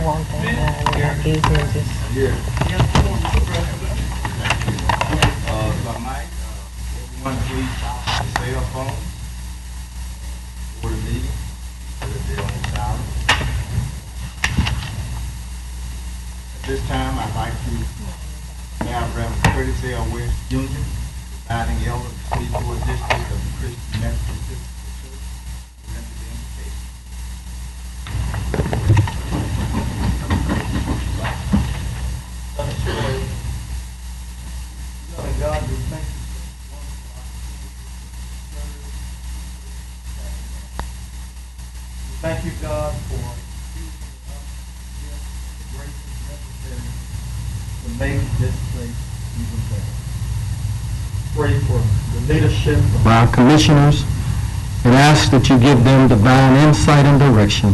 one thing when I gave him just. Yeah. So Mike, everyone please stop the cell phone for the meeting so that they're on silent. At this time, I'd like to have Reverend Curtis L. West Jr., presiding elder of the Seaport District of the Christian Methodist Church, render the invitation. Loving God, we thank you for this wonderful opportunity to serve. We thank you, God, for using us the grace necessary to make this place even better. Pray for the leadership of our commissioners and ask that you give them divine insight and direction.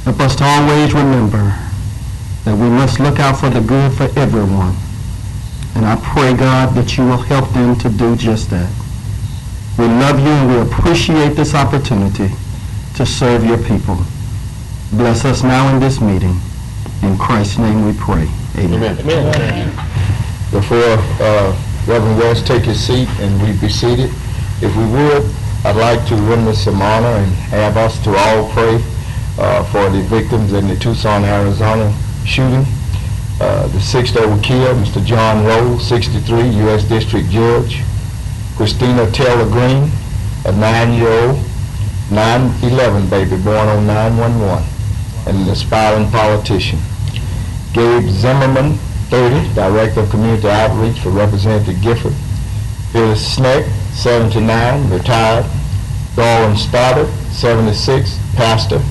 Help us to always remember that we must look out for the good for everyone. And I pray, God, that you will help them to do just that. We love you and we appreciate this opportunity to serve your people. Bless us now in this meeting. In Christ's name we pray. Amen. Amen. Before Reverend West take his seat and we be seated, if we would, I'd like to render some honor and have us to all pray for the victims in the Tucson, Arizona shooting. The six that were killed, Mr. John Rowe, 63, U.S. District Judge. Christina Taylor Green, a 9-year-old, 9/11 baby born on 9/11, and an aspiring politician. Gabe Zimmerman, 30, Director of Community Outreach for Representative Gifford. Phyllis Sneck, 79, retired. Darwin Stoddard, 76, pastor.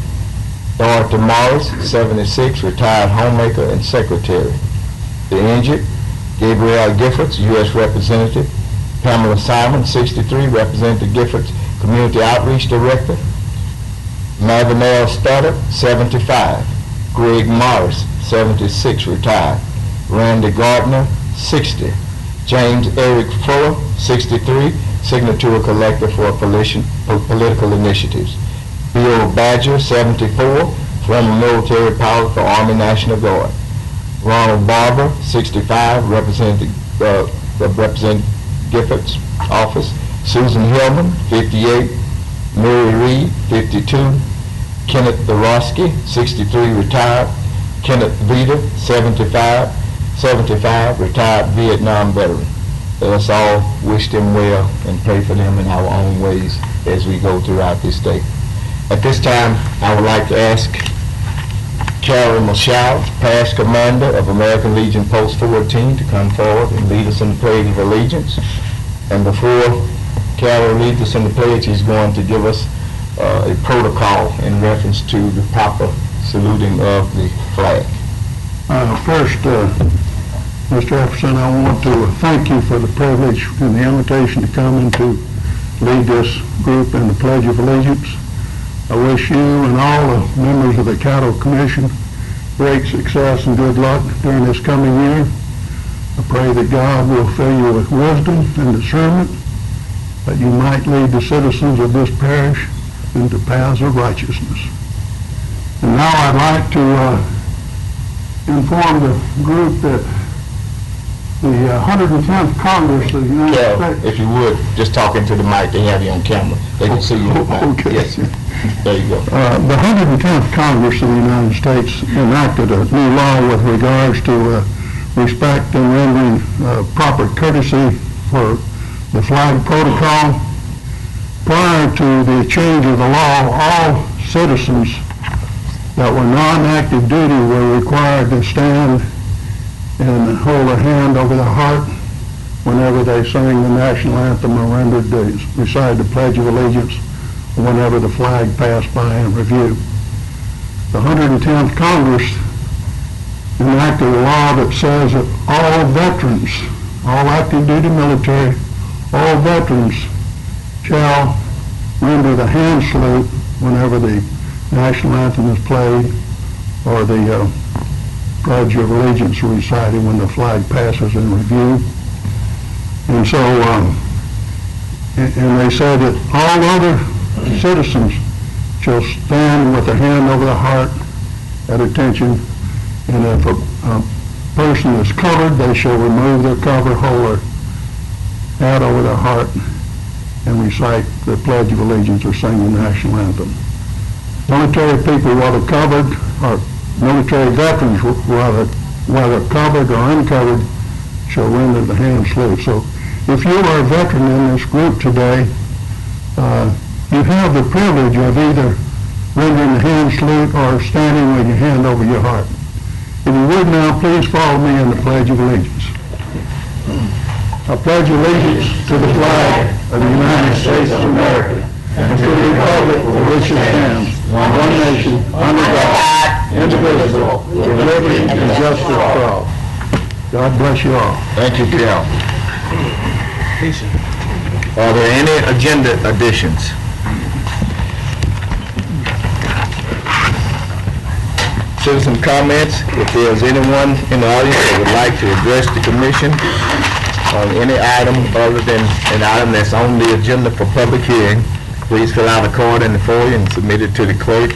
Dorothy Morris, 76, retired homemaker and secretary. The injured, Gabrielle Giffords, U.S. Representative. Pamela Simon, 63, Representative Giffords, Community Outreach Director. Mavanelle Stoddard, 75. Greg Morris, 76, retired. Randy Gardner, 60. James Eric Fuller, 63, Signature Collector for Political Initiatives. Bill Badger, 74, former military pilot for Army National Guard. Ronald Barber, 65, Representative Giffords Office. Susan Hillman, 58. Mary Reed, 52. Kenneth Dorosky, 63, retired. Kenneth Vita, 75, retired Vietnam veteran. Let us all wish them well and pray for them in our own ways as we go throughout this day. At this time, I would like to ask Carol Michelle, past commander of American Legion Post 14, to come forward and lead us in the Pledge of Allegiance. And before Carol leads us in the pledge, he's going to give us a protocol in reference to the proper saluting of the flag. First, Mr. Jefferson, I want to thank you for the privilege and the invitation to come and to lead this group in the Pledge of Allegiance. I wish you and all the members of the Caddo Commission great success and good luck during this coming year. I pray that God will fill you with wisdom and discernment, that you might lead the citizens of this parish into paths of righteousness. And now I'd like to inform the group that the 110th Congress of the United States... If you would, just talk into the mic. They have you on camera. They can see you. Okay. Yes. There you go. The 110th Congress of the United States enacted a new law with regards to respect and rendering proper courtesy for the flag protocol. Prior to the change of the law, all citizens that were non-active duty were required to stand and hold a hand over the heart whenever they sang the national anthem or recited the Pledge of Allegiance, whenever the flag passed by in review. The 110th Congress enacted a law that says that all veterans, all active duty military, all veterans shall render the hand salute whenever the national anthem is played or the Pledge of Allegiance recited when the flag passes in review. And so, and they said that all other citizens shall stand with their hand over the heart at attention. And if a person is covered, they shall remove their cover, hold their hat over their heart, and recite the Pledge of Allegiance or sing the national anthem. Military people, whether covered, or military veterans, whether covered or uncovered, shall render the hand salute. So if you are a veteran in this group today, you have the privilege of either rendering the hand salute or standing with your hand over your heart. If you would now, please follow me in the Pledge of Allegiance. I pledge allegiance to the flag of the United States of America and to the republic for which it stands, one nation, under God, indivisible, with liberty and justice for all. God bless you all. Thank you, Cal. Are there any agenda additions? Citizen comments. If there's anyone in the audience that would like to address the commission on any item other than an item that's on the agenda for public hearing, please fill out a card in the foyer and submit it to the clerk,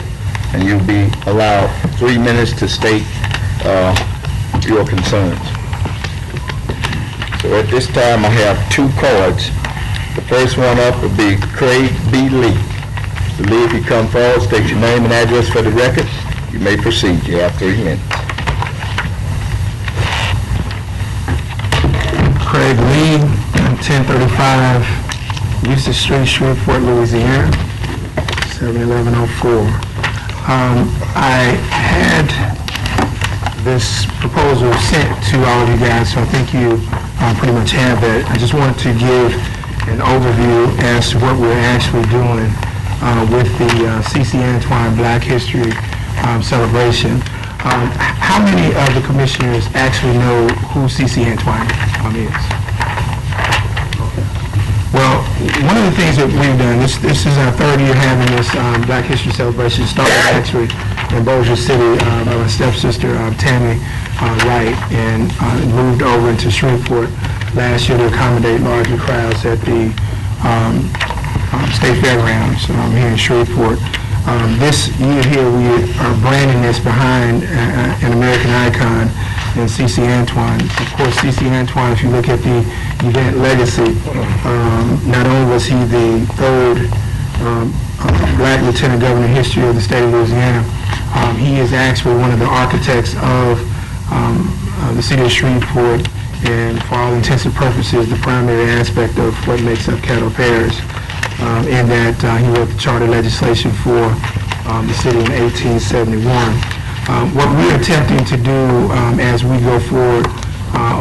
and you'll be allowed 3 minutes to state your concerns. So at this time, I have 2 cards. The first one up will be Craig B. Lee. Mr. Lee, if you come forward, state your name and address for the record. You may proceed. You have 3 minutes. Craig Lee, 1035 Eustis Street, Shreveport, Louisiana, 71104. I had this proposal sent to all of you guys, so I think you pretty much have that. I just wanted to give an overview as to what we're actually doing with the C.C. Antoine Black History celebration. How many of the commissioners actually know who C.C. Antoine is? Well, one of the things that we've done, this is our 3rd year having this Black History celebration. Started actually in Bossier City by my stepsister Tammy Wright, and moved over into Shreveport last year to accommodate larger crowds at the State Fairgrounds here in Shreveport. This year here we are branding this behind an American icon in C.C. Antoine. Of course, C.C. Antoine, if you look at the event legacy, not only was he the 3rd Black Lieutenant Governor in history of the state of Louisiana, he is actually one of the architects of the city of Shreveport, and for all intents and purposes, the primary aspect of what makes up Caddo Parish, in that he wrote the charter legislation for the city in 1871. What we're attempting to do as we go forward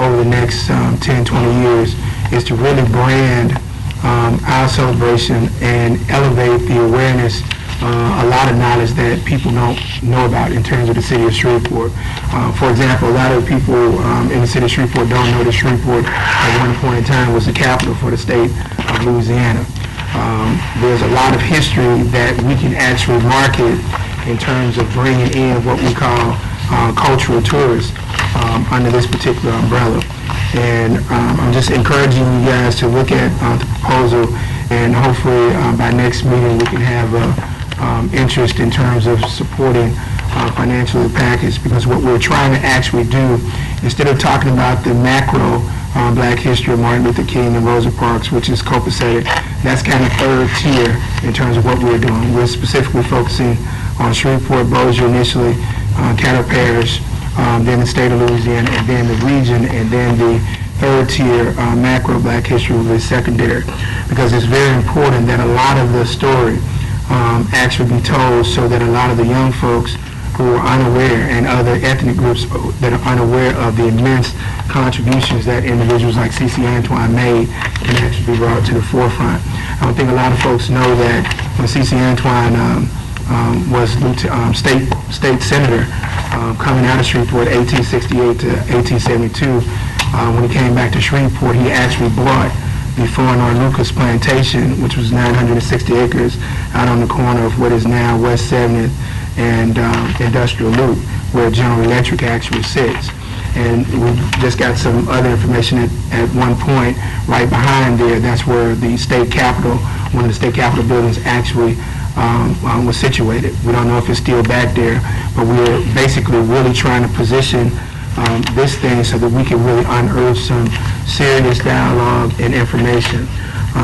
over the next 10, 20 years is to really brand our celebration and elevate the awareness, a lot of knowledge that people don't know about in terms of the city of Shreveport. For example, a lot of people in the city of Shreveport don't know that Shreveport at one point in time was the capital for the state of Louisiana. There's a lot of history that we can actually market in terms of bringing in what we call cultural tourists under this particular umbrella. And I'm just encouraging you guys to look at the proposal, and hopefully by next meeting we can have interest in terms of supporting financially the package, because what we're trying to actually do, instead of talking about the macro Black history of Martin Luther King and Rosa Parks, which is copacetic, that's kind of 3rd tier in terms of what we're doing. We're specifically focusing on Shreveport, Bossier initially, Caddo Parish, then the state of Louisiana, and then the region, and then the 3rd tier macro Black history will be secondary, because it's very important that a lot of the story actually be told, so that a lot of the young folks who are unaware, and other ethnic groups that are unaware of the immense contributions that individuals like C.C. Antoine made, can actually be brought to the forefront. I don't think a lot of folks know that when C.C. Antoine was state senator coming out of Shreveport 1868 to 1872, when he came back to Shreveport, he actually bought the Flournoy Lucas Plantation, which was 960 acres out on the corner of what is now West 7th and Industrial Loop, where General Electric actually sits. And we just got some other information at one point right behind there. That's where the state capitol, one of the state capitol buildings, actually was situated. We don't know if it's still back there, but we're basically really trying to position this thing so that we can really unearth some serious dialogue and information.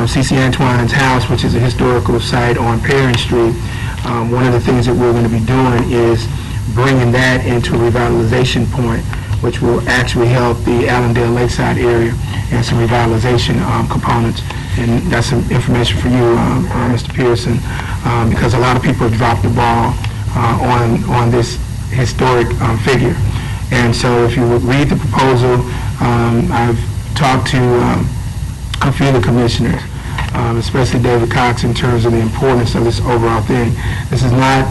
C.C. Antoine's house, which is a historical site on Parish Street, one of the things that we're going to be doing is bringing that into a revitalization point, which will actually help the Allendale Lakeside area and some revitalization components. And that's some information for you, Mr. Pearson, because a lot of people have dropped the ball on this historic figure. And so if you would read the proposal, I've talked to a few of the commissioners, especially David Cox, in terms of the importance of this overall thing. This is not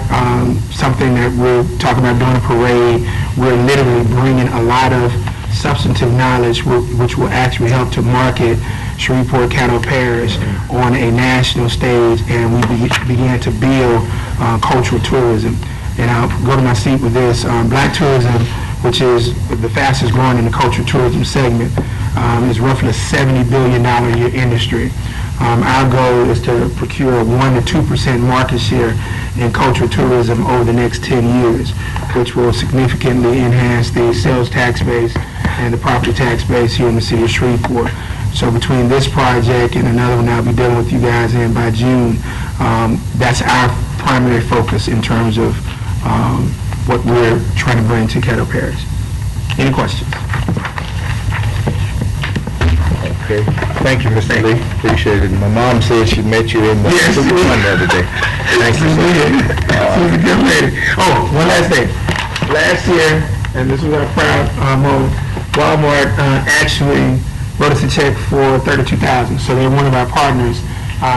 something that we're talking about doing a parade. We're literally bringing a lot of substantive knowledge which will actually help to market Shreveport Caddo Parish on a national stage, and we began to build cultural tourism. And I'll go to my seat with this. Black tourism, which is the fastest growing in the cultural tourism segment, is roughly a $70 billion a year industry. Our goal is to procure a 1 to 2% market share in cultural tourism over the next 10 years, which will significantly enhance the sales tax base and the property tax base here in the city of Shreveport. So between this project and another one I'll be dealing with you guys in by June, that's our primary focus in terms of what we're trying to bring to Caddo Parish. Any questions? Okay. Thank you, Mr. Lee. Appreciate it. My mom said she met you in the one the other day. Thank you, sir. She's a good lady. Oh, one last thing. Last year, and this was our proud moment, Walmart actually wrote us a check for $32,000. So they're one of our partners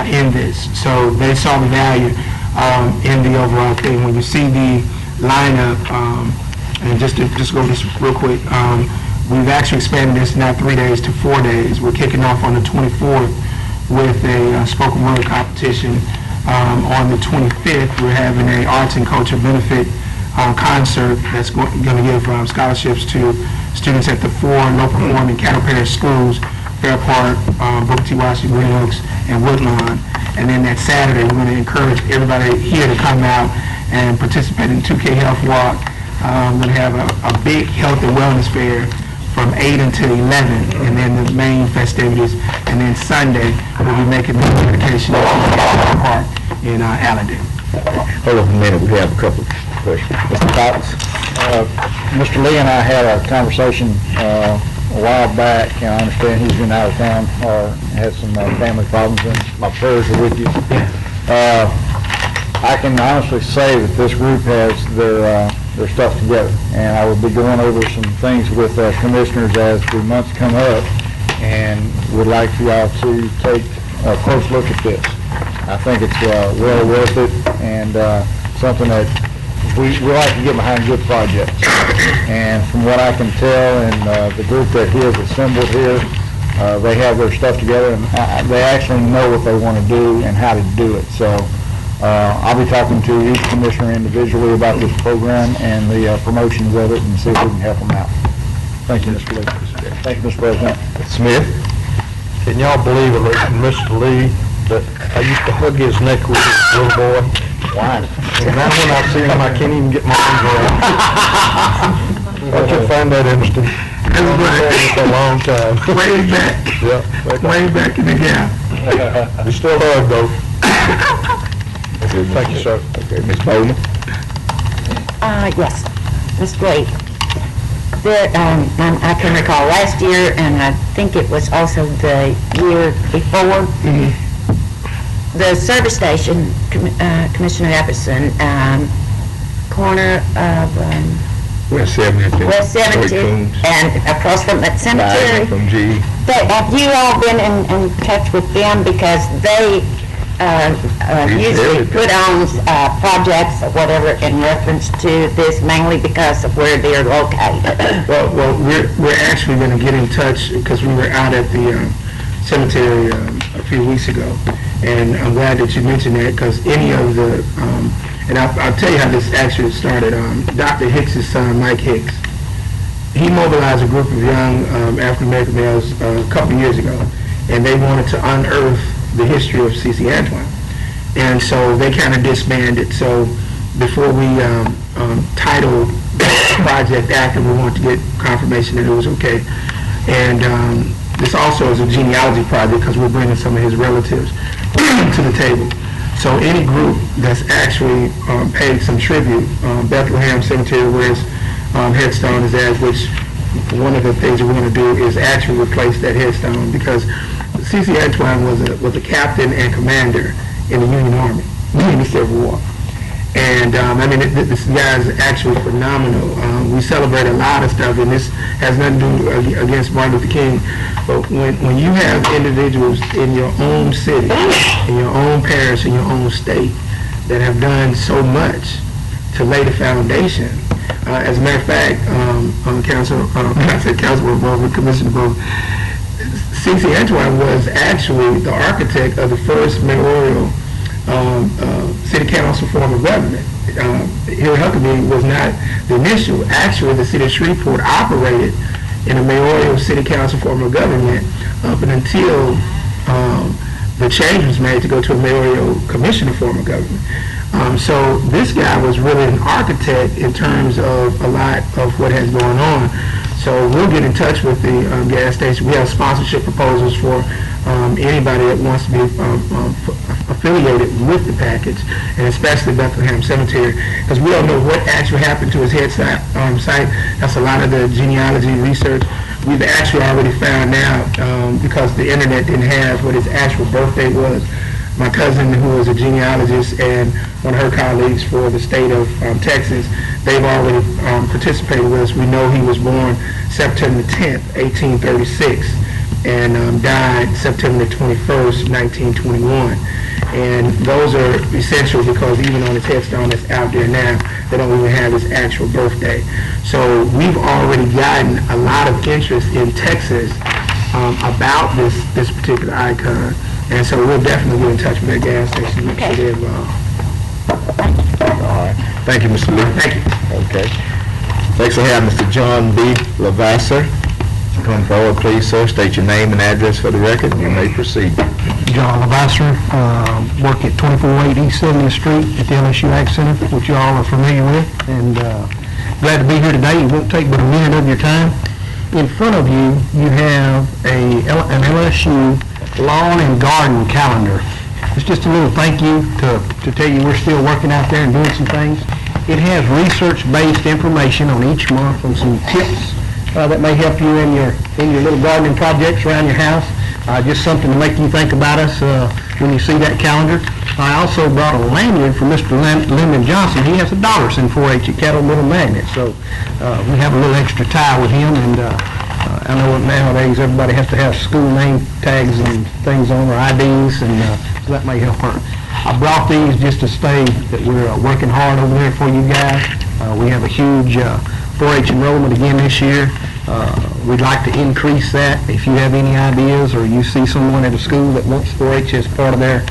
in this. So they saw the value in the overall thing. When you see the lineup, and just to go over this real quick, we've actually expanded this now 3 days to 4 days. We're kicking off on the 24th with a spoken word competition. On the 25th, we're having a arts and culture benefit concert that's going to give scholarships to students at the 4 low-performing Caddo Parish schools, Fair Park, Booker T. Washington, Green Oaks, and Woodlawn. And then that Saturday, we're going to encourage everybody here to come out and participate in 2K Health Walk. We're going to have a big health and wellness fair from 8 until 11, and then the main festivities. And then Sunday, we'll be making the dedication at the park in Allendale. Hold on a minute, we have a couple of questions. Mr. Cox? Mr. Lee and I had a conversation a while back, and I understand he's been out of town or had some family problems, and my prayers are with you. I can honestly say that this group has their stuff together, and I will be going over some things with commissioners as the months come up, and would like for y'all to take a close look at this. I think it's well worth it, and something that we like to get behind good projects. And from what I can tell, and the group that he has assembled here, they have their stuff together, and they actually know what they want to do and how to do it. So I'll be talking to each commissioner individually about this program and the promotions of it, and see if we can help them out. Thank you, Mr. Lee. Thank you, Mr. President. Smith? Can y'all believe it, Mr. Lee, that I used to hug his neck with his little boy? Why? And now when I see him, I can't even get my arms around him. I can find that interesting. I've had it for a long time. Way back. Yeah. Way back in the gap. We still hug, though. Thank you, sir. Okay, Ms. Bowman? Yes, Ms. Blake. I can recall last year, and I think it was also the year before, the service station, Commissioner Epperson, corner of West 70th. West 70th, and across from that cemetery. From G. Have you all been in touch with them, because they usually put on projects or whatever in reference to this, mainly because of where they're located? Well, we're actually going to get in touch, because we were out at the cemetery a few weeks ago, and I'm glad that you mentioned that, because any of the, and I'll tell you how this actually started. Dr. Hicks's son, Mike Hicks, he mobilized a group of young African-American males a couple years ago, and they wanted to unearth the history of C.C. Antoine. And so they kind of disbanded. So before we titled the project after, we wanted to get confirmation that it was okay. And this also is a genealogy project because we're bringing some of his relatives to the table. So any group that's actually paid some tribute, Bethlehem Cemetery, where his headstone is at, which one of the things we want to do is actually replace that headstone, because C.C. Antoine was a captain and commander in the Union Army in the Civil War. And I mean, this guy is actually phenomenal. We celebrate a lot of stuff, and this has nothing to do against Martin Luther King. But when you have individuals in your own city, in your own parish, in your own state, that have done so much to lay the foundation. As a matter of fact, Councilman Bowman, Commissioner Bowman, C.C. Antoine was actually the architect of the first mayoral city council form of government. Hill Huckabee was not the initial. Actually, the city of Shreveport operated in a mayoral city council form of government up until the change was made to go to a mayoral commissioner form of government. So this guy was really an architect in terms of a lot of what has going on. So we'll get in touch with the gas station. We have sponsorship proposals for anybody that wants to be affiliated with the package, and especially Bethlehem Cemetery, because we don't know what actually happened to his head site. That's a lot of the genealogy research. We've actually already found out, because the internet didn't have what his actual birthday was. My cousin, who was a genealogist, and one of her colleagues for the state of Texas, they've already participated with us. We know he was born September 10th, 1836, and died September 21st, 1921. And those are essential because even on his headstone that's out there now, they don't even have his actual birthday. So we've already gotten a lot of interest in Texas about this particular icon. And so we'll definitely get in touch with that gas station. Okay. They're involved. All right. Thank you, Mr. Lee. Thank you. Okay. Next, I have Mr. John B. Lavasser. Come forward, please, sir. State your name and address for the record. You may proceed. John Lavasser, work at 2408 East 70th Street at the LSU Ag Center, which you all are familiar with, and glad to be here today. It won't take but a minute of your time. In front of you, you have an LSU lawn and garden calendar. It's just a little thank you to tell you we're still working out there and doing some things. It has research-based information on each month on some tips that may help you in your little gardening projects around your house. Just something to make you think about us when you see that calendar. I also brought a lanyard for Mr. Lyndon Johnson. He has a daughter in 4-H at Caddo Middle Magnet, so we have a little extra tie with him, and I know nowadays everybody has to have school name tags and things on their IDs, and so that may help her. I brought these just to say that we're working hard over there for you guys. We have a huge 4-H enrollment again this year. We'd like to increase that. If you have any ideas or you see someone at a school that wants 4-H as part of their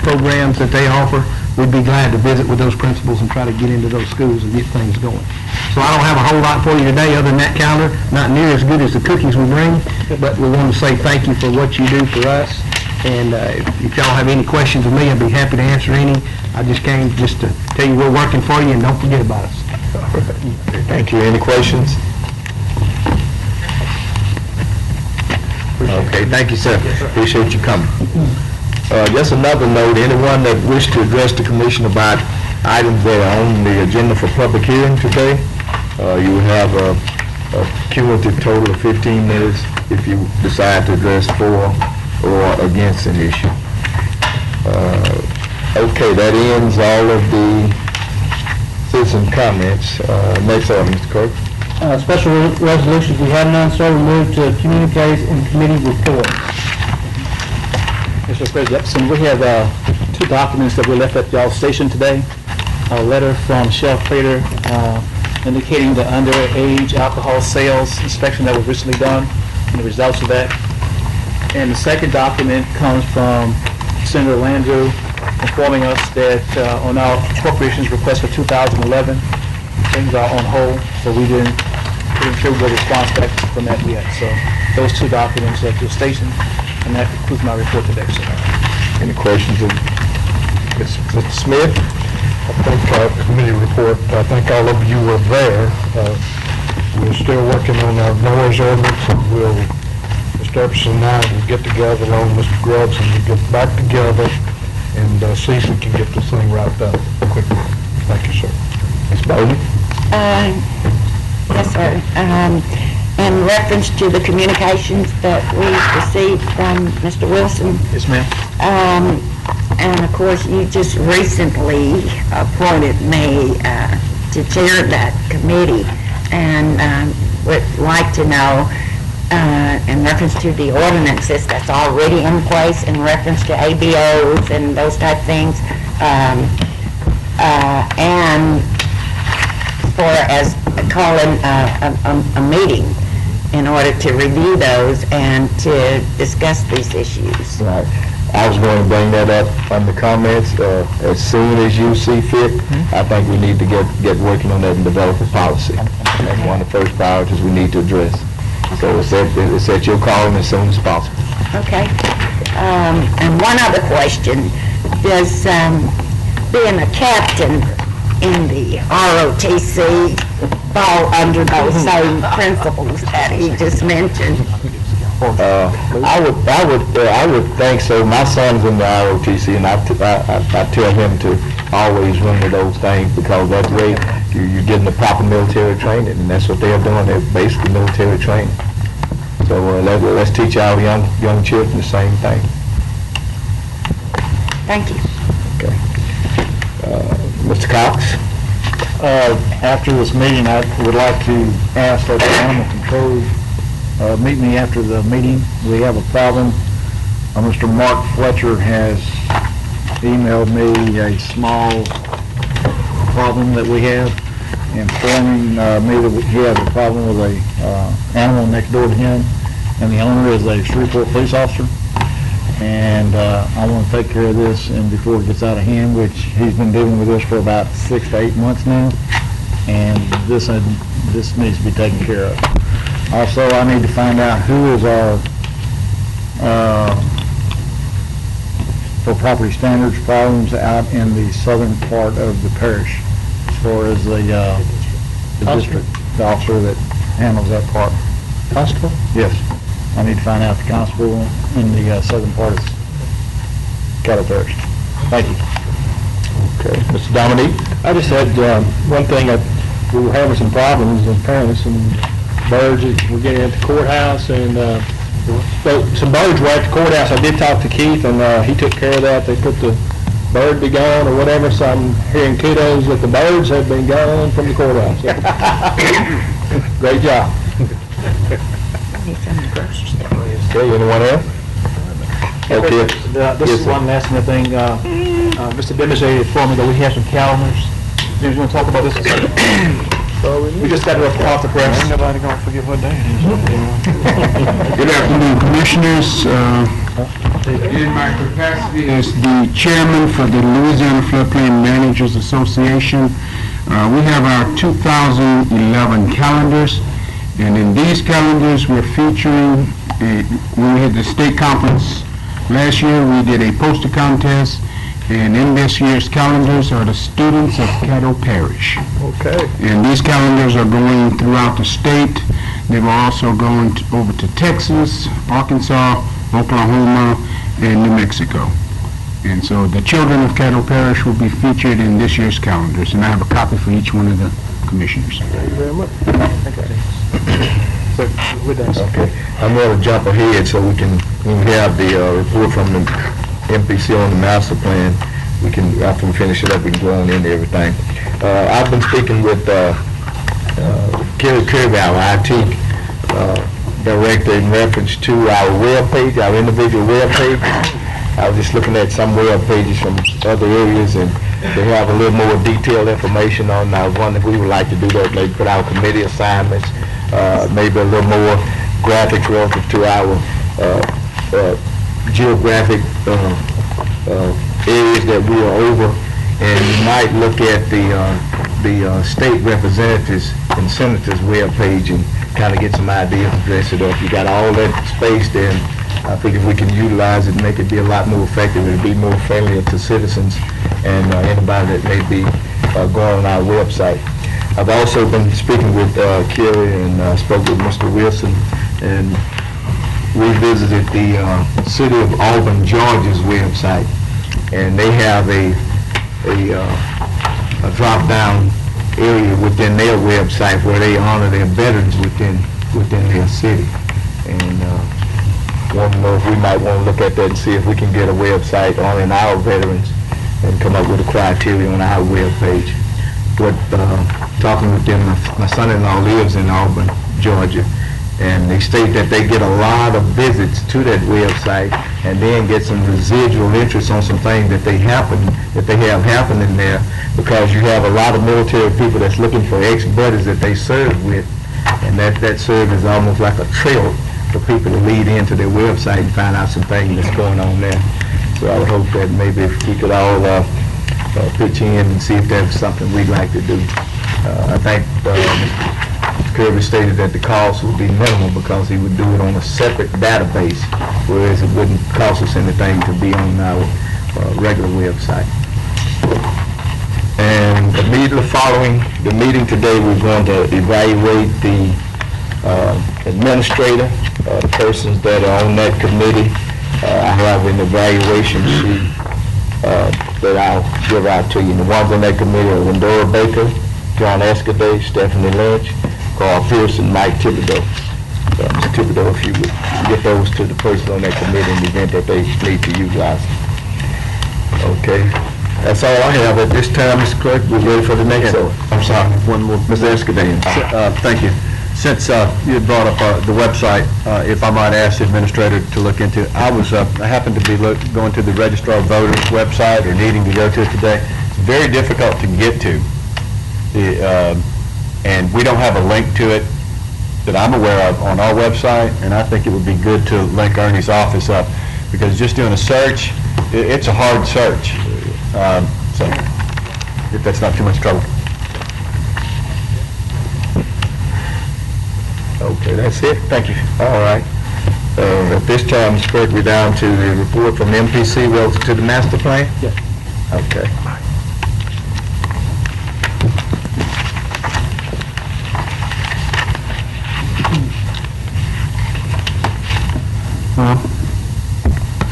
programs that they offer, we'd be glad to visit with those principals and try to get into those schools and get things going. So I don't have a whole lot for you today other than that calendar. Not near as good as the cookies we bring, but we want to say thank you for what you do for us. And if y'all have any questions of me, I'd be happy to answer any. I just came just to tell you we're working for you, and don't forget about us. Thank you. Any questions? Okay, thank you, sir. Appreciate you coming. Just another note, anyone that wishes to address the commission about items that are on the agenda for public hearing today, you will have a cumulative total of 15 minutes if you decide to address for or against an issue. Okay, that ends all of the citizen comments. Next item, Mr. Clerk. Special resolutions, we have none, so we move to communiques and committee reports. Mr. President, we have two documents that we left at y'all's station today. A letter from Sheriff Prater indicating the underage alcohol sales inspection that was recently done and the results of that. And the second document comes from Senator Landrieu informing us that on our appropriations request for 2011, things are on hold, so we didn't sure we'll response back from that yet. So those two documents at your station, and that concludes my report today, sir. Any questions of Mr. Smith? I think committee report, I think all of you were there. We're still working on our noise ordinance, and Mr. Epperson and I will get together along with Mr. Grubbs, and we'll get back together and see if we can get this thing wrapped up quickly. Thank you, sir. Ms. Bowden? Yes, sir. In reference to the communications that we received from Mr. Wilson, Yes, ma'am. and of course, you just recently appointed me to chair that committee, and would like to know, in reference to the ordinances that's already in place in reference to ABOs and those type of things, and for as calling a meeting in order to review those and to discuss these issues. Right. I was going to bring that up on the comments as soon as you see fit. I think we need to get working on that and develop a policy. That's one of the first priorities we need to address. So it's at your calling as soon as possible. Okay. And one other question. Does being a captain in the ROTC fall under those same principles that he just mentioned? I would think so. My son's in the ROTC, and I tell him to always run to those things, because that way you're getting the proper military training, and that's what they're doing. They're basically military training. So let's teach our young children the same thing. Thank you. Okay. Mr. Cox? After this meeting, I would like to ask that the animal control meet me after the meeting. We have a problem. Mr. Mark Fletcher has emailed me a small problem that we have, informing me that he has a problem with a animal next door to him, and the owner is a Shreveport police officer. And I want to take care of this, and before it gets out of hand, which he's been dealing with this for about 6 to 8 months now, and this needs to be taken care of. Also, I need to find out who is our, for property standards problems out in the southern part of the parish, as far as the district, the officer that handles that part. Constable? Yes. I need to find out the constable in the southern part of Caddo Parish. Thank you. Okay. Mr. Dominique? I just had one thing. We were having some problems in Paris, and birds were getting at the courthouse, and some birds were at the courthouse. I did talk to Keith, and he took care of that. They put the bird be gone or whatever, so I'm hearing kudos that the birds have been gone from the courthouse. Great job. Okay, anyone else? Okay. This is one last thing. Mr. Demetre informed me that we have some calendars. Do you want to talk about this? We just got it off the press. Ain't nobody going to forget what day it is. Good afternoon, Commissioners. In my capacity as the chairman for the Louisiana Floodplain Managers Association, we have our 2011 calendars, and in these calendars we're featuring, when we had the state conference last year, we did a poster contest, and in this year's calendars are the students of Caddo Parish. Okay. And these calendars are going throughout the state. They will also go over to Texas, Arkansas, Oklahoma, and New Mexico. And so the children of Caddo Parish will be featured in this year's calendars, and I have a copy for each one of the commissioners. Thank you very much. So, we're done. Okay. I'm going to jump ahead so we can have the report from the MPC on the master plan. We can, after we finish it up, we can go on into everything. I've been speaking with Kerry Kirby, our IT director, in reference to our web page, our individual web page. I was just looking at some web pages from other areas, and they have a little more detailed information on. I was wondering if we would like to do that, maybe put our committee assignments, maybe a little more graphic relative to our geographic areas that we are over, and you might look at the state representatives and senators web page and kind of get some ideas and dress it up. You got all that space there, and I think if we can utilize it, make it be a lot more effective, it'll be more friendly to citizens and anybody that may be going on our website. I've also been speaking with Kerry and spoke with Mr. Wilson, and we visited the City of Auburn, Georgia's website, and they have a drop-down area within their website where they honor their veterans within their city. And want to know if we might want to look at that and see if we can get a website honoring our veterans and come up with a criteria on our webpage. But talking with them, my son-in-law lives in Auburn, Georgia, and they state that they get a lot of visits to that website and then get some residual interest on some things that they have happening there, because you have a lot of military people that's looking for ex-buddies that they serve with, and that serve is almost like a trail for people to lead into their website and find out some things that's going on there. So I would hope that maybe if we could all pitch in and see if there's something we'd like to do. I think Mr. Kirby stated that the cost would be minimal because he would do it on a separate database, whereas it wouldn't cost us anything to be on our regular website. And immediately following the meeting today, we're going to evaluate the administrator, the persons that are on that committee. I have an evaluation sheet that I'll give out to you. The ones on that committee are Wendora Baker, John Escadé, Stephanie Lynch, Carl Pearson, Mike Thibodeau. Mr. Thibodeau, if you would get those to the person on that committee in the event that they need to utilize. Okay. That's all I have at this time, Mr. Clerk. We're ready for the next one. I'm sorry, one more. Mr. Escadé. Thank you. Since you had brought up the website, if I might ask the administrator to look into it, I happened to be going to the Registrar of Voters website, or needing to go to it today. It's very difficult to get to, and we don't have a link to it that I'm aware of on our website, and I think it would be good to link Ernie's office up, because just doing a search, it's a hard search. So, if that's not too much trouble. Okay, that's it. Thank you. All right. At this time, Mr. Clerk, we're down to the report from the MPC relative to the master plan? Yes. Okay. Well,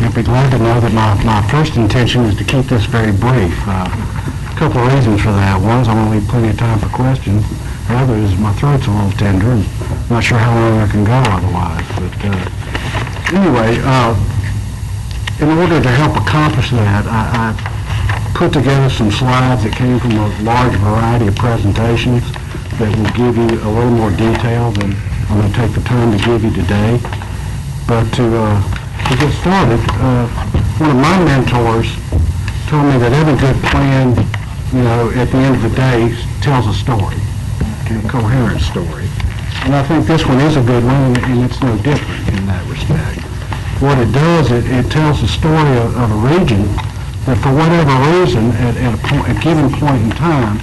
I'd be glad to know that my first intention is to keep this very brief. A couple of reasons for that. One is I want to leave plenty of time for questions. The other is my throat's a little tender, and I'm not sure how long I can go otherwise. But anyway, in order to help accomplish that, I put together some slides that came from a large variety of presentations that will give you a little more detail than I'm going to take the time to give you today. But to get started, one of my mentors told me that every good plan, at the end of the day, tells a story, a coherent story. And I think this one is a good one, and it's no different in that respect. What it does, it tells the story of a region that, for whatever reason, at a given point in time,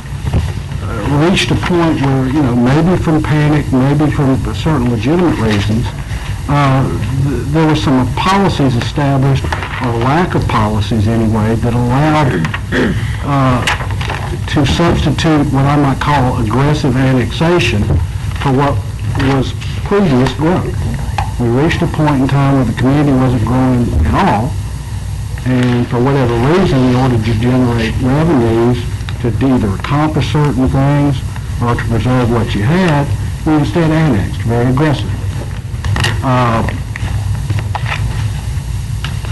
reached a point where, maybe from panic, maybe from certain legitimate reasons, there were some policies established, or lack of policies anyway, that allowed to substitute what I might call aggressive annexation for what was previous growth. We reached a point in time where the community wasn't growing at all, and for whatever reason, in order to generate revenues to either accomplish certain things or to preserve what you had, we instead annexed very aggressively.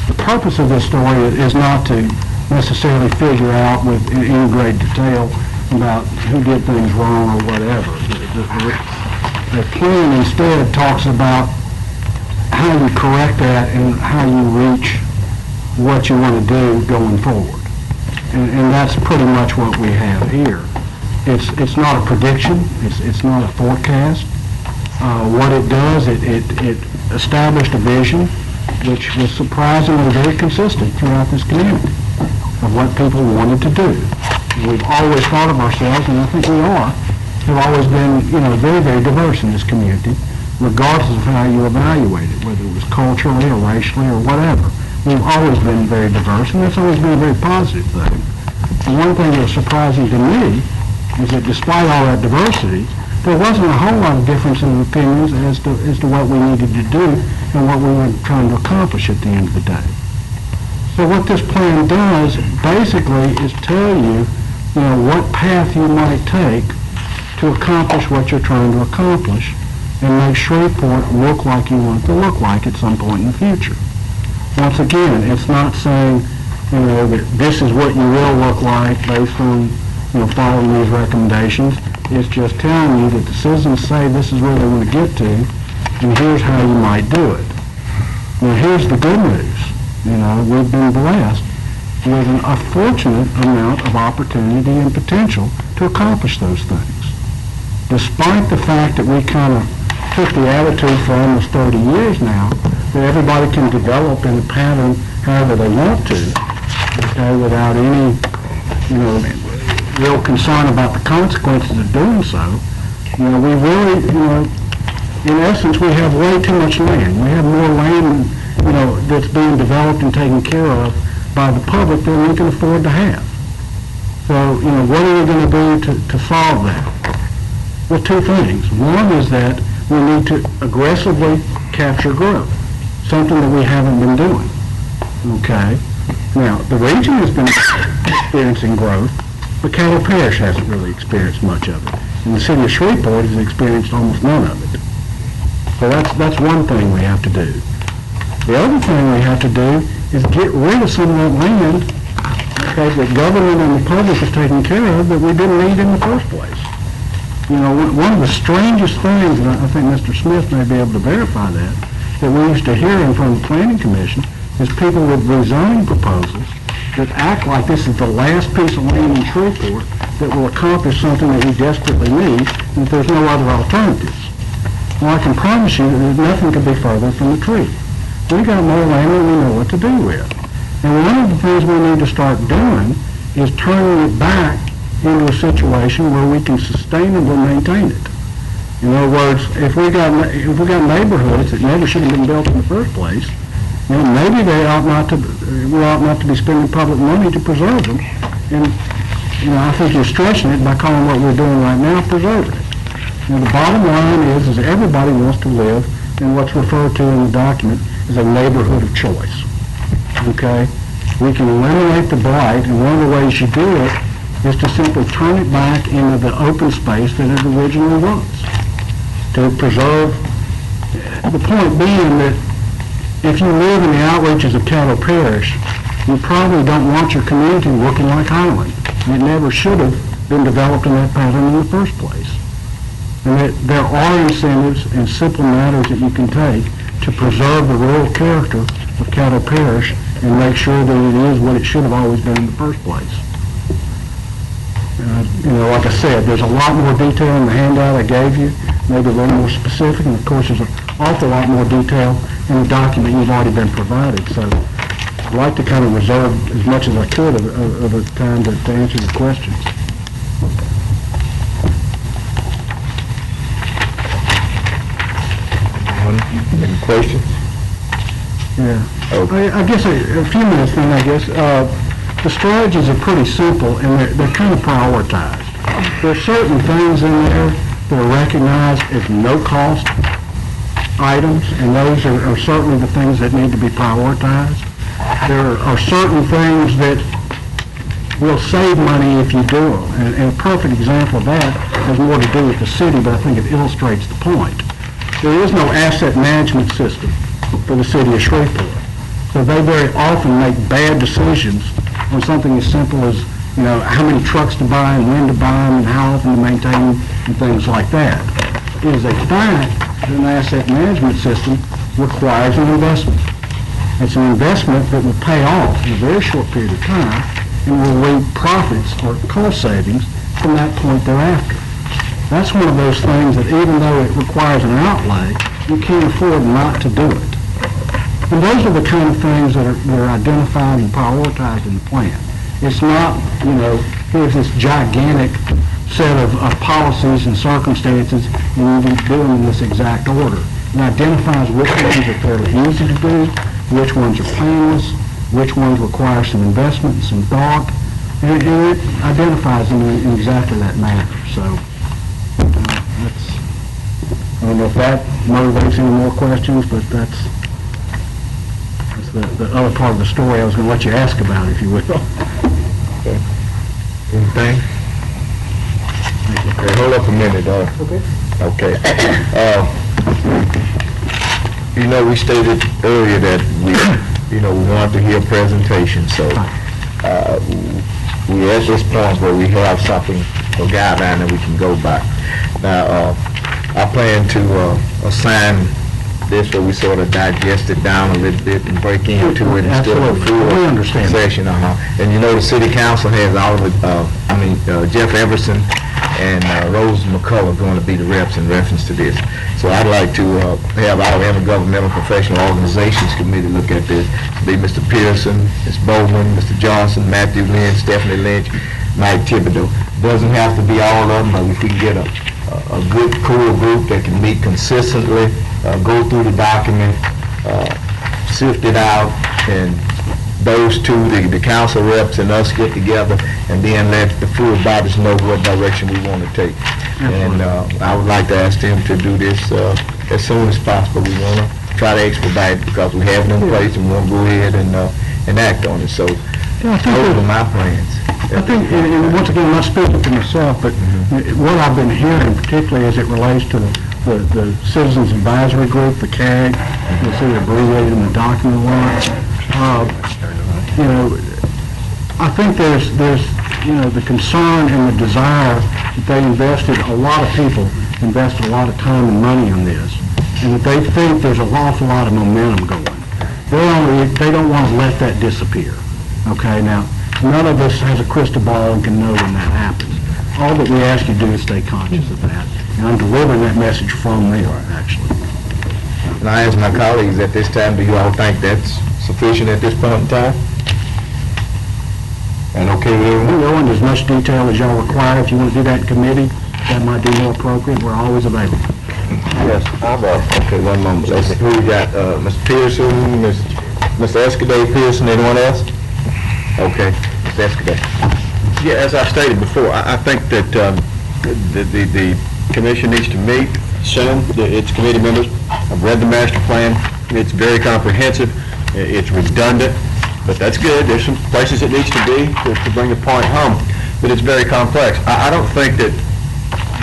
The purpose of this story is not to necessarily figure out with any great detail about who did things wrong or whatever. The plan instead talks about how you correct that and how you reach what you want to do going forward. And that's pretty much what we have here. It's not a prediction. It's not a forecast. What it does, it established a vision which was surprisingly very consistent throughout this community of what people wanted to do. We've always thought of ourselves, and I think we have always been, very, very diverse in this community, regardless of how you evaluate it, whether it was culturally or racially or whatever. We've always been very diverse, and that's always been a very positive thing. And one thing that was surprising to me is that despite all that diversity, there wasn't a whole lot of difference in opinions as to what we needed to do and what we were trying to accomplish at the end of the day. So what this plan does basically is tell you, what path you might take to accomplish what you're trying to accomplish and make Shreveport look like you want it to look like at some point in the future. Once again, it's not saying, that this is what you will look like based on, following these recommendations. It's just telling you that the citizens say this is where they want to get to, and here's how you might do it. Now, here's the good news. We've been blessed with a fortunate amount of opportunity and potential to accomplish those things. Despite the fact that we kind of took the attitude for almost 30 years now that everybody can develop in a pattern however they want to, okay, without any, real concern about the consequences of doing so. We really, in essence, we have way too much land. We have more land, that's being developed and taken care of by the public than we can afford to have. So, what are we going to do to solve that? Well, two things. One is that we need to aggressively capture growth, something that we haven't been doing. Okay? Now, the region has been experiencing growth, but Caddo Parish hasn't really experienced much of it. And the city of Shreveport has experienced almost none of it. So that's one thing we have to do. The other thing we have to do is get rid of some of that land, okay, that government and the public is taking care of that we didn't need in the first place. One of the strangest things, and I think Mr. Smith may be able to verify that we used to hear in front of the Planning Commission is people with rezoning proposals that act like this is the last piece of land in Shreveport that will accomplish something that we desperately need and that there's no other alternatives. Well, I can promise you that nothing could be further from the truth. We got more land than we know what to do with. And one of the things we need to start doing is turning it back into a situation where we can sustainably maintain it. In other words, if we got neighborhoods that never should have been built in the first place, maybe we ought not to be spending public money to preserve them. And I think you're stretching it by calling what we're doing right now preserving it. Now, the bottom line is everybody wants to live in what's referred to in the document as a neighborhood of choice. Okay? We can eliminate the blight, and one of the ways you do it is to simply turn it back into the open space that it originally was. To preserve, the point being that if you live in the outreaches of Caddo Parish, you probably don't want your community looking like Highland. It never should have been developed in that pattern in the first place. And that there are incentives and simple matters that you can take to preserve the rural character of Caddo Parish and make sure that it is what it should have always been in the first place. Like I said, there's a lot more detail in the handout I gave you, maybe a little more specific, and of course there's an awful lot more detail in the document you've already been provided. So I'd like to kind of reserve as much as I could of the time to answer the questions. Any questions? Yeah. Okay. I guess a few minutes then, I guess. The strategies are pretty simple, and they're kind of prioritized. There are certain things in there that are recognized as no-cost items, and those are certainly the things that need to be prioritized. There are certain things that will save money if you do them, and a perfect example of that has more to do with the city, but I think it illustrates the point. There is no asset management system for the city of Shreveport, so they very often make bad decisions on something as simple as, how many trucks to buy and when to buy them and how often to maintain them and things like that. It is a fact that an asset management system requires an investment. It's an investment that will pay off in a very short period of time and will reap profits or cost savings from that point thereafter. That's one of those things that even though it requires an outlay, you can't afford not to do it. And those are the kind of things that are identified and prioritized in the plan. It's not, here's this gigantic set of policies and circumstances, and you do them in this exact order. It identifies which ones are fairly easy to do, which ones are painless, which ones require some investment and some thought, And it identifies them in exactly that manner, so that's, I don't know if that motivates any more questions, but that's the other part of the story I was going to let you ask about, if you will. Anything? Okay, hold up a minute, Okay. You know, we stated earlier that we wanted to hear a presentation, so, we're at this point where we have something, a guideline that we can go by. Now, I plan to, assign this where we sort of digest it down a little bit and break into it instead of a full We understand. session. And you know, the city council has all of the, Jeff Everson and Rose McCullough going to be the reps in reference to this. So I'd like to have our intergovernmental professional organizations committee look at this. Be Mr. Pearson, Ms. Bowman, Mr. Johnson, Matthew Lynch, Stephanie Lynch, Mike Thibodeau. Doesn't have to be all of them, but if we can get a good core group that can meet consistently, go through the document, sift it out, and those two, the council reps and us get together, and then let the full bodies know what direction we want to take. And I would like to ask them to do this as soon as possible. We want to try to expedite it because we have it in place and we want to go ahead and act on it. So those are my plans. I think, and once again, I'm not speaking for myself, but what I've been hearing, particularly as it relates to the Citizens Advisory Group, the CAG, you'll see it abbreviated in the document a lot. I think there's the concern and the desire that they invested, a lot of people invested a lot of time and money on this, and that they think there's an awful lot of momentum going. They don't want to let that disappear. Okay, now, none of us has a crystal ball and can know when that happens. All that we ask you to do is stay conscious of that. And I'm delivering that message from there, actually. And I ask my colleagues at this time, do you all think that's sufficient at this point in time? And okay with everyone? We'll go into as much detail as y'all require. If you want to do that in committee, that might be more appropriate. We're always available. Yes, okay, one moment. Let's see, who we got? Mr. Pearson, Mr. Escadade Pearson, anyone else? Okay, Mr. Escadade. Yeah, as I stated before, I think that the commission needs to meet soon, its committee members. I've read the master plan. It's very comprehensive. It's redundant, but that's good. There's some places it needs to be to bring the point home, but it's very complex. I don't think that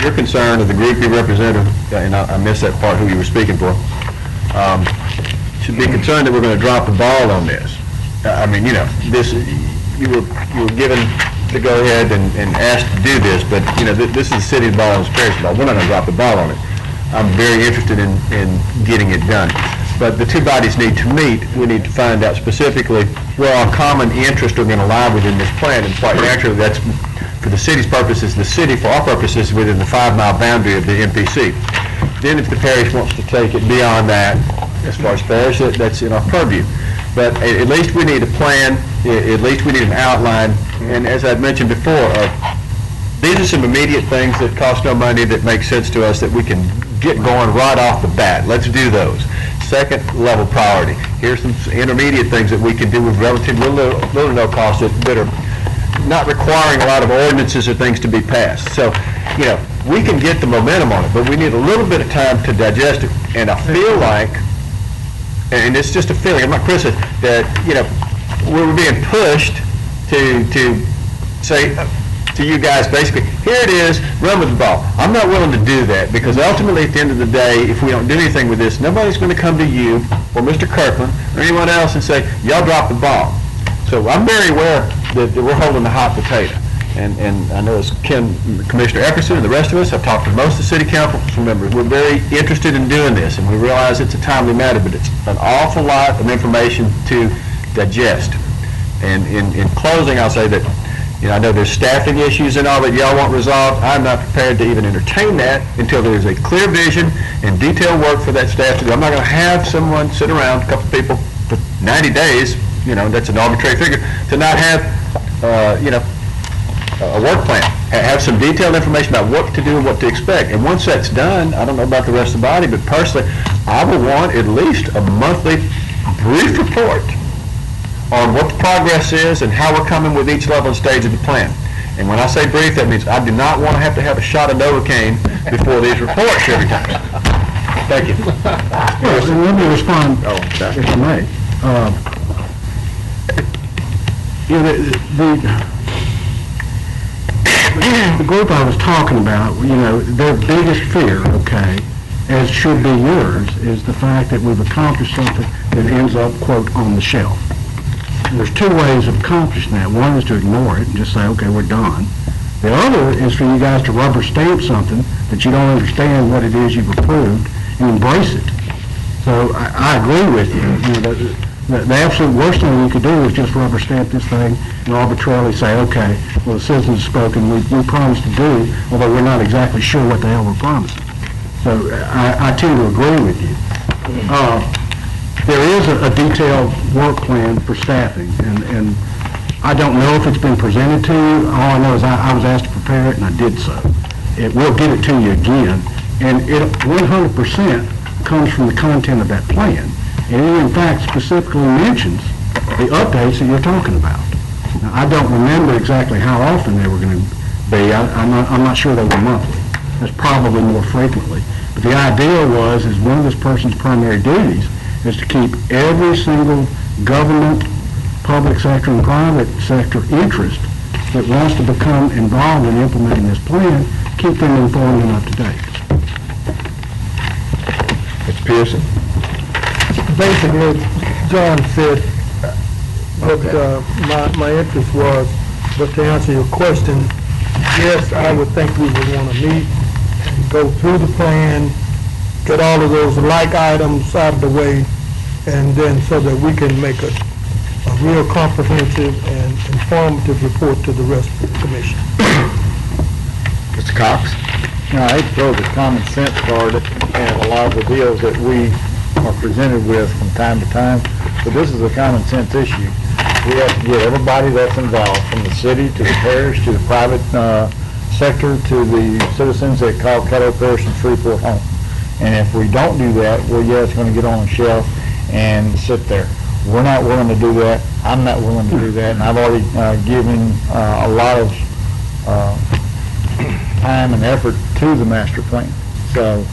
your concern of the group you represented, and I missed that part who you were speaking for, should be concerned that we're going to drop the ball on this. I mean, this, you were given to go ahead and asked to do this, but, this is the city's ball and it's Parish ball. We're not going to drop the ball on it. I'm very interested in getting it done. But the two bodies need to meet. We need to find out specifically where our common interests are going to lie within this plan, and quite naturally, that's, for the city's purposes, the city, for our purposes, within the 5-mile boundary of the MPC. Then if the parish wants to take it beyond that, as far as parish, that's in our purview. But at least we need a plan, at least we need an outline, and as I'd mentioned before, these are some immediate things that cost no money, that make sense to us, that we can get going right off the bat. Let's do those. Second level priority. Here's some intermediate things that we can do with relatively little to no cost that are not requiring a lot of ordinances or things to be passed. So, we can get the momentum on it, but we need a little bit of time to digest it. And I feel like, and it's just a feeling, I'm not criticizing, that, we're being pushed to say to you guys, basically, here it is, run with the ball. I'm not willing to do that, because ultimately, at the end of the day, if we don't do anything with this, nobody's going to come to you or Mr. Kirkland or anyone else and say, y'all dropped the ball. So I'm very aware that we're holding the hot potato. And I know as Commissioner Epperson and the rest of us, I've talked to most of the city council members. We're very interested in doing this, and we realize it's a timely matter, but it's an awful lot of information to digest. And in closing, I'll say that, I know there's staffing issues and all that y'all want resolved. I'm not prepared to even entertain that until there's a clear vision and detailed work for that staff to do. I'm not going to have someone sit around, a couple of people, for 90 days, that's an arbitrary figure, to not have, a work plan. Have some detailed information about what to do and what to expect. And once that's done, I don't know about the rest of the body, but personally, I will want at least a monthly brief report on what the progress is and how we're coming with each level and stage of the plan. And when I say brief, that means I do not want to have a shot of Novocaine before these reports every time. Thank you. Yes, and let me respond, if I may. The group I was talking about, their biggest fear, okay, as should be yours, is the fact that we've accomplished something that ends up, quote, on the shelf. There's two ways of accomplishing that. One is to ignore it and just say, okay, we're done. The other is for you guys to rubber stamp something that you don't understand what it is you've approved and embrace it. So I agree with you. The absolute worst thing you could do is just rubber stamp this thing and arbitrarily say, okay, well, the citizens have spoken, we promised to do, although we're not exactly sure what the hell we're promising. So I tend to agree with you. There is a detailed work plan for staffing, and I don't know if it's been presented to you. All I know is I was asked to prepare it, and I did so. We'll get it to you again, and it 100% comes from the content of that plan. And it, in fact, specifically mentions the updates that you're talking about. Now, I don't remember exactly how often they were going to be. I'm not sure they were monthly. That's probably more frequently. But the idea is one of this person's primary duties is to keep every single government, public sector, and private sector interest that wants to become involved in implementing this plan, keep them informed and up to date. Mr. Pearson? Basically, John said what my interest was, but to answer your question, yes, I would think we would want to meet and go through the plan, get all of those like items out of the way, and then so that we can make a real comprehensive and informative report to the rest of the commission. Mr. Cox? Now, I hate to throw the common sense card at a lot of the deals that we are presented with from time to time, but this is a common sense issue. We have to get everybody that's involved, from the city to the parish to the private sector to the citizens that call Caddo, Parish, and Shreveport home. And if we don't do that, well, yeah, it's going to get on the shelf and sit there. We're not willing to do that. I'm not willing to do that, and I've already given a lot of time and effort to the master plan. So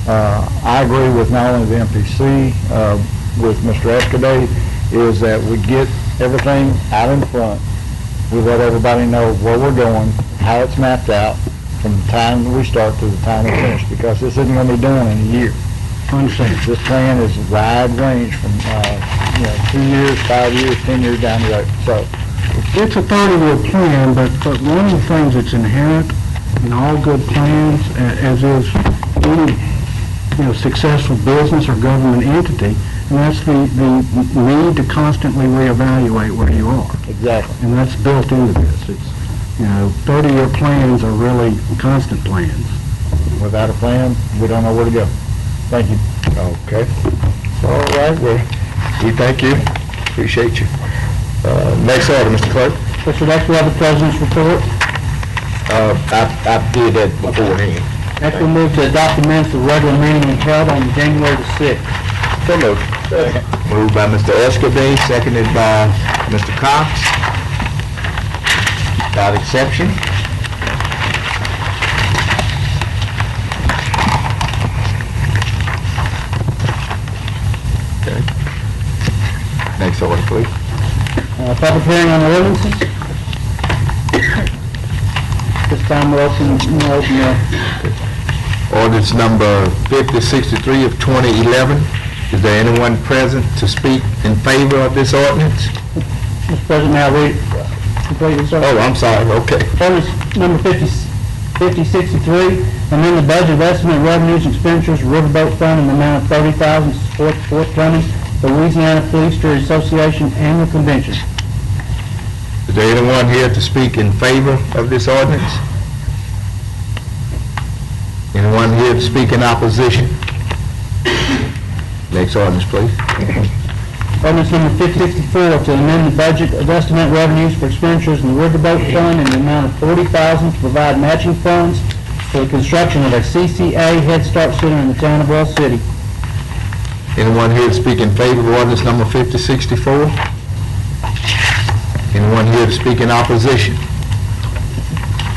I agree with not only the MPC, with Mr. Escaday, is that we get everything out in front. We let everybody know where we're going, how it's mapped out, from the time that we start to the time we finish, because this isn't going to be done in a year. Understand. This plan is wide range from 2 years, 5 years, 10 years down the road. So It's a 30-year plan, but one of the things that's inherent in all good plans, as is any successful business or government entity, and that's the need to constantly reevaluate where you are. exactly. And that's built into this. It's 30-year plans are really constant plans. Without a plan, we don't know where to go. Thank you. Okay. All right, well, we thank you. Appreciate you. Next order, Mr. Clerk. Mr. Next, we have the President's report. I did that beforehand. Next, we move to adopt the minutes of the regular meeting held on January the 6th. So moved. Moved by Mr. Escaday, seconded by Mr. Cox. Without exception. Okay. Next order, please. Public hearing on ordinances. This time we'll open Ordinance number 5063 of 2011. Is there anyone present to speak in favor of this ordinance? Mr. President, may I read it completely, sir? Oh, I'm sorry, okay. Ordinance number 5063, amend the budget of estimate revenues and expenditures of Riverboat Fund in the amount of $30,000 to support the forthcoming Louisiana Police Jury Association Annual Convention. Is there anyone here to speak in favor of this ordinance? Anyone here to speak in opposition? Next ordinance, please. Ordinance number 5064, to amend the budget of estimate revenues for expenditures in the Riverboat Fund in the amount of $40,000 to provide matching funds for the construction of a CCA Head Start Center in the town of Wells City. Anyone here to speak in favor of ordinance number 5064? Anyone here to speak in opposition?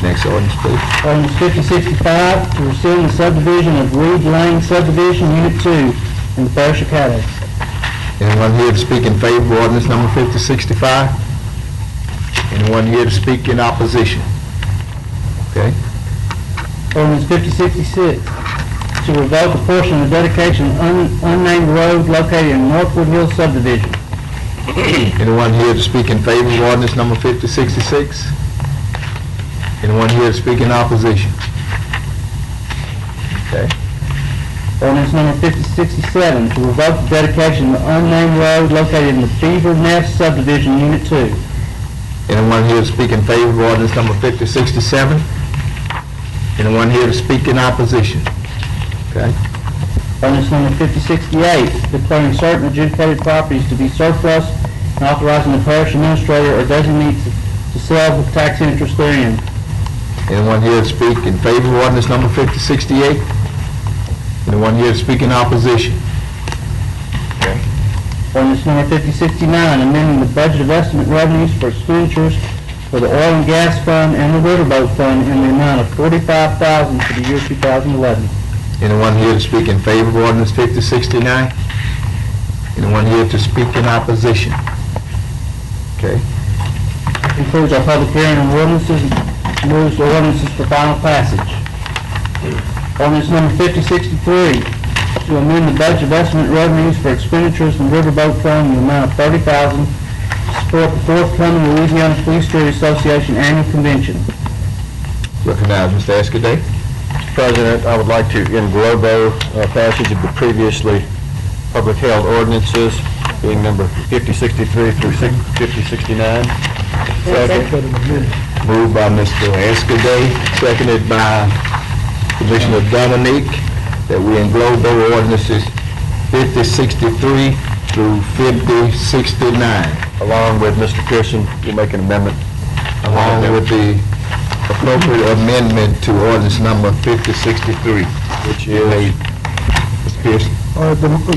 Next ordinance, please. Ordinance 5065, to rescind the subdivision of Reed Lane subdivision, Unit 2, in the parish of Caddo. Anyone here to speak in favor of ordinance number 5065? Anyone here to speak in opposition? Okay. Ordinance 5066, to revoke a portion of the dedication of unnamed road located in Northwood Hills subdivision. Anyone here to speak in favor of ordinance number 5066? Anyone here to speak in opposition? Okay. Ordinance number 5067, to revoke the dedication of unnamed road located in the Beaver Nest subdivision, Unit 2. Anyone here to speak in favor of ordinance number 5067? Anyone here to speak in opposition? Okay. Ordinance number 5068, declaring certain adjudicated properties to be surplus and authorizing the parish administrator or designee to sell with tax interest therein. Anyone here to speak in favor of ordinance number 5068? Anyone here to speak in opposition? Okay. Ordinance number 5069, amending the budget of estimate revenues for expenditures for the oil and gas fund and the riverboat fund in the amount of $45,000 for the year 2011. Anyone here to speak in favor of ordinance 5069? Anyone here to speak in opposition? Okay. Concludes our public hearing on ordinances and moves to ordinances for final passage. Ordinance number 5063, to amend the budget of estimate revenues for expenditures from riverboat fund in the amount of $30,000 to support the forthcoming Louisiana Police Street Association annual convention. Recognize Mr. Escaday. Mr. President, I would like to in globo passage of the previously public held ordinances, being number 5063 through 5069. Moved by Mr. Escaday, seconded by Commissioner Dominique, that we in globo ordinances 5063 through 5069. Along with Mr. Pearson, we'll make an amendment. Along with the appropriate amendment to ordinance number 5063, which is made. Mr. Pearson.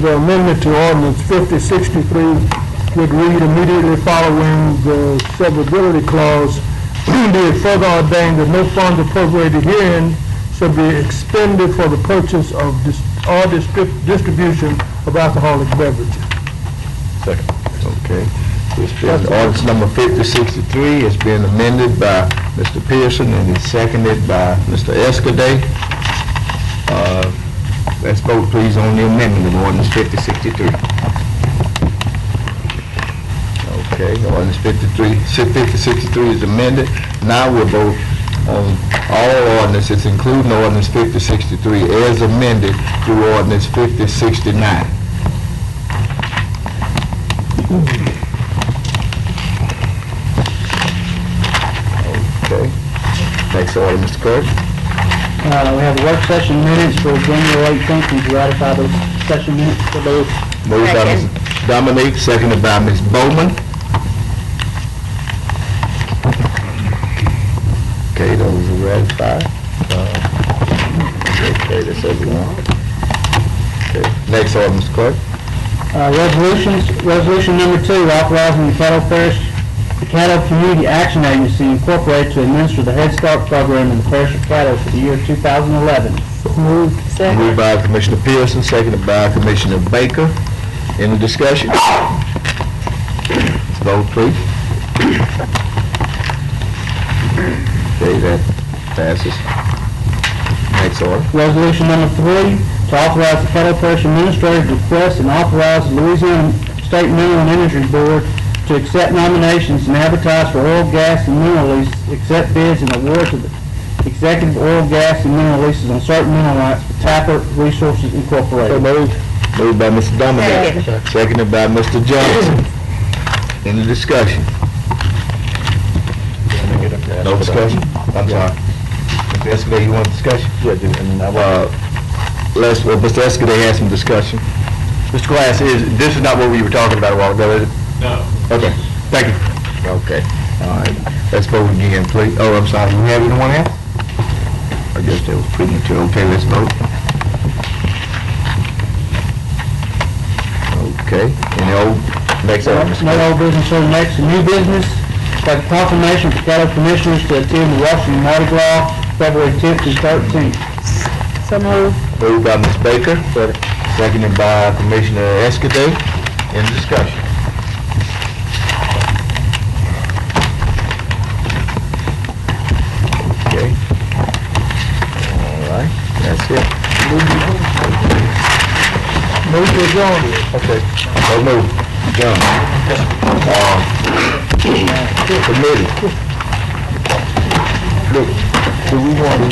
The amendment to ordinance 5063 would read immediately following the severability clause, be it further ordained that no funds appropriated herein shall be expended for the purchase of distribution of alcoholic beverages. Second. Okay. Ordinance number 5063 has been amended by Mr. Pearson and is seconded by Mr. Escaday. Let's vote please on the amendment of ordinance 5063. Okay, ordinance 5063 is amended. Now we'll vote on all ordinances, including ordinance 5063, as amended through ordinance 5069. Okay. Next order, Mr. Clerk. We have work session minutes for January 18th, and to ratify those session minutes for those. Moved by Ms. Dominique, seconded by Ms. Bowman. Okay, those are ratified. Okay, that's everyone. Okay, next order, Mr. Clerk. Resolution number 2, authorizing the Caddo Community Action Agency Incorporated to administer the Head Start program in the parish of Caddo for the year 2011. Moved by Commissioner Pearson, seconded by Commissioner Baker. Any discussion? Vote, please. Okay, that passes. Next order. Resolution number 3, to authorize the Caddo Parish Administrator to request and authorize the Louisiana State Mineral and Energy Board to accept nominations and advertise for oil, gas, and mineral leases, accept bids and award to the executive oil, gas, and mineral leases on certain mineral rights for Tapper Resources Incorporated. Moved by Mr. Dominic, seconded by Mr. Johnson. Any discussion? No discussion? I'm sorry. Mr. Escaday, you want discussion? Yeah, and Mr. Escaday has some discussion. Mr. Glass, this is not what we were talking about a while ago, is it? No. Okay, thank you. Okay, all right. Let's vote again, please. Oh, I'm sorry. You have anyone else? I guess that was premature. Okay, let's vote. Okay, any old, next item, Mr. No old business or next, new business. Like a proclamation for Caddo Commissioners to attend the Washington Mardi Gras, February 10th through 13th. So moved. Moved by Ms. Baker, seconded by Commissioner Escudé. In discussion. Okay. All right, that's it. Move to adjourn. Okay. So move. John. Committee. Look, do we want to